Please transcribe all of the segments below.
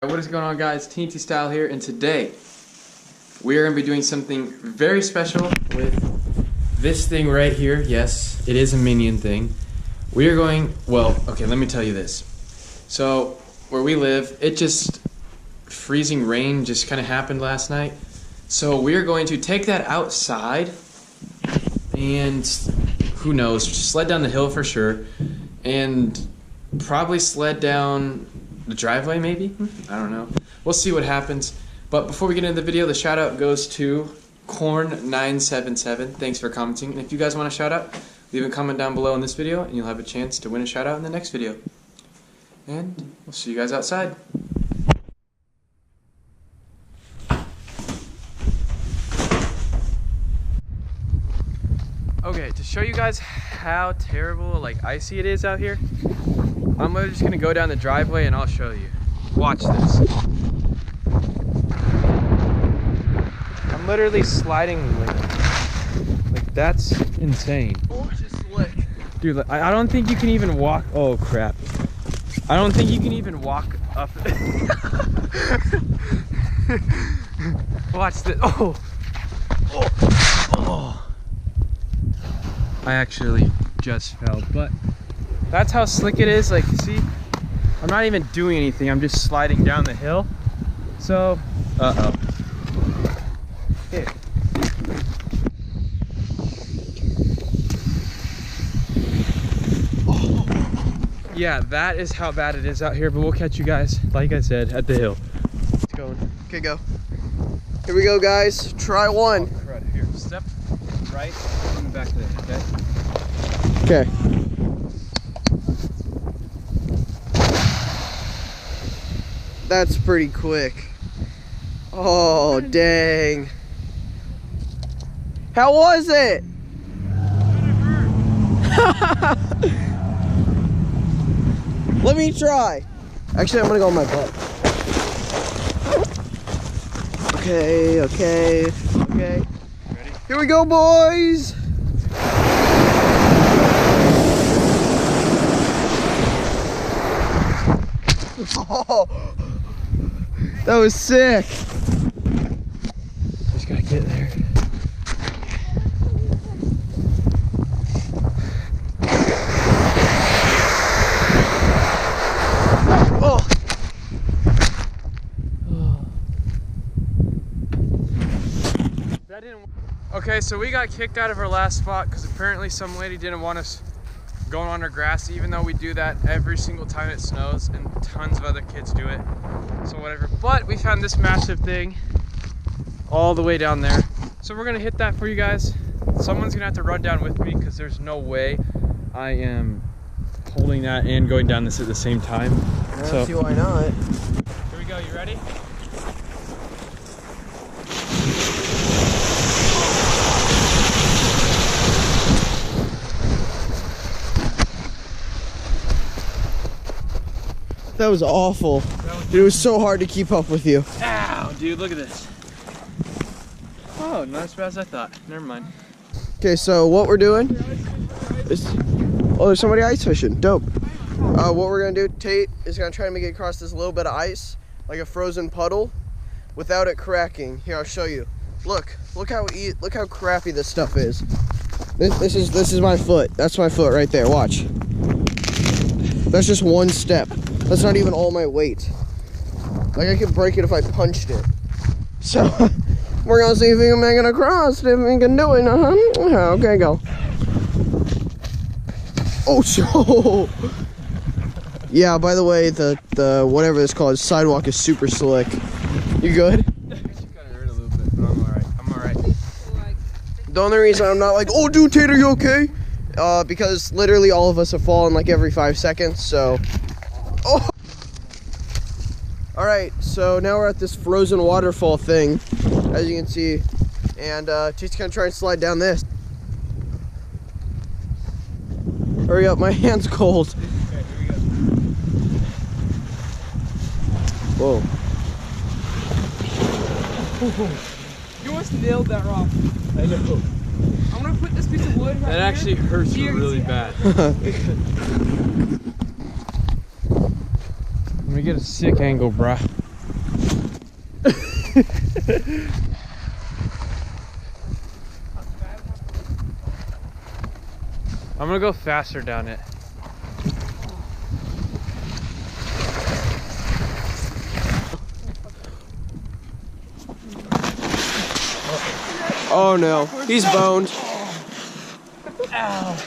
What is going on, guys? TNT Style here, and today we are going to be doing something very special with this thing right here. Yes, it is a minion thing. We are going, well, okay, let me tell you this. So, where we live, it just, freezing rain just kind of happened last night. So we are going to take that outside and, who knows, sled down the hill for sure, and probably sled down the driveway maybe? I don't know. We'll see what happens. But before we get into the video, the shout out goes to Corn977. Thanks for commenting. And if you guys want a shout out, leave a comment down below in this video and you'll have a chance to win a shout out in the next video. And we'll see you guys outside. Okay, to show you guys how terrible, like, icy it is out here, I'm literally just gonna go down the driveway and I'll show you. Watch this. I'm literally sliding like that's insane. Dude, I don't think you can even walk. Oh crap. I don't think you can even walk up. Watch this. Oh. I actually just fell, but that's how slick it is. Like, see, I'm not even doing anything. I'm just sliding down the hill. So, Here. Yeah, that is how bad it is out here, but we'll catch you guys, like I said, at the hill. It's going. Okay, go. Here we go, guys. Try one. Oh, crud. Here, step right, coming back there, okay? Okay. That's pretty quick. Oh, dang. How was it? Let me try. Actually, I'm gonna go on my butt. Okay. Ready? Here we go, boys. Oh, that was sick. Just gotta get there. Oh. That didn't work. Okay, so we got kicked out of our last spot because apparently some lady didn't want us going on her grass, even though we do that every single time it snows and tons of other kids do it, so whatever. But we found this massive thing all the way down there, so we're gonna hit that for you guys. Someone's gonna have to run down with me because there's no way I am holding that and going down this at the same time. So see why not. Here we go. You ready? That was awful. Dude, it was so hard to keep up with you. Ow, dude, look at this. Oh, not as bad as I thought. Never mind. Okay, so what we're doing is... Oh, there's somebody ice fishing. Dope. What we're going to do, Tate is going to try to make it across this little bit of ice, like a frozen puddle, without it cracking. Here, I'll show you. Look how crappy this stuff is. This is my foot. That's my foot right there. Watch. That's just one step. That's not even all my weight. Like, I could break it if I punched it. So, we're gonna see if we can make it across, if we can do it, Okay, go. Oh, so. Yeah, by the way, the whatever it's called, sidewalk is super slick. You good? It kind of hurt a little bit, but I'm alright. The only reason I'm not like, oh, dude, Tate, are you okay? Because literally all of us have fallen like every 5 seconds, so. Oh. All right, so now we're at this frozen waterfall thing, as you can see, and Tate's gonna try and slide down this. Hurry up, my hand's cold. Okay, here we go. Whoa. You almost nailed that rock. I know. I'm gonna put this piece of wood right That actually hurts here. really bad. I'm gonna get a sick angle, bruh. I'm gonna go faster down it. Oh no, he's boned. Ow.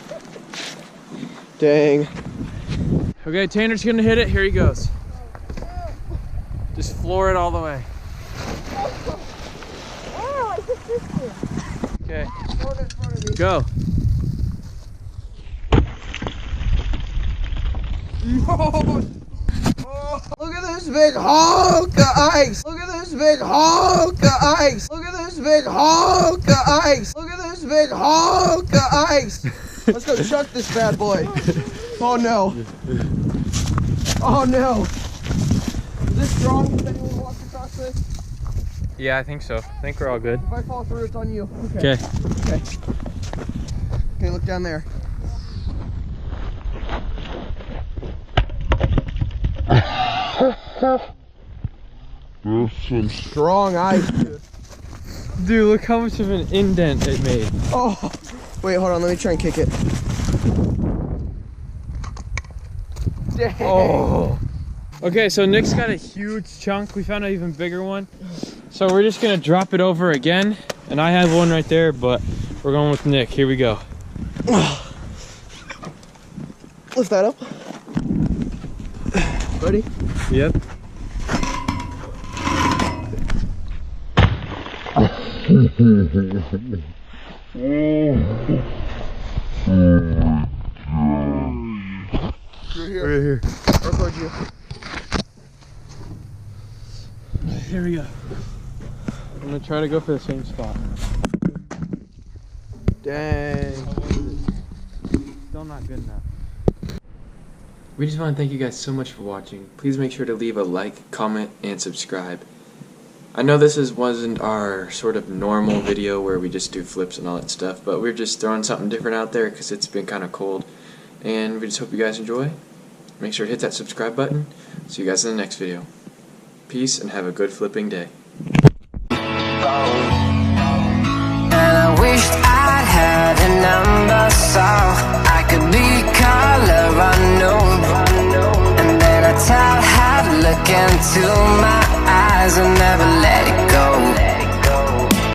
Dang. Okay, Tanner's gonna hit it. Here he goes. Just floor it all the way. Okay. Go. Look at this big hunk of ice. Look at this big hunk of ice. Look at this big hunk of ice. Look at this big hunk of ice. Let's go chuck this bad boy. Oh no. Oh no. Is this strong? Does anyone walk across this? Yeah, I think so. I think we're all good. If I fall through, it's on you. Okay. Okay. Okay, look down there. This is strong ice, dude. Dude, look how much of an indent it made. Oh, wait, hold on. Let me try and kick it. Dang. Oh. Okay, so Nick's got a huge chunk. We found an even bigger one. So we're just gonna drop it over again. And I have one right there, but we're going with Nick. Here we go. Lift that up. Ready? Yep. Right here. Right here. Or towards you. Here we go. I'm gonna try to go for the same spot. Dang. Still not good enough. We just want to thank you guys so much for watching. Please make sure to leave a like, comment, and subscribe. I know this wasn't our sort of normal video where we just do flips and all that stuff, but we're just throwing something different out there because it's been kind of cold. And we just hope you guys enjoy. Make sure to hit that subscribe button. See you guys in the next video. Peace and have a good flipping day. And I wished I had a number so I could be color unknown. And then I tell her, look into my eyes and never let it go.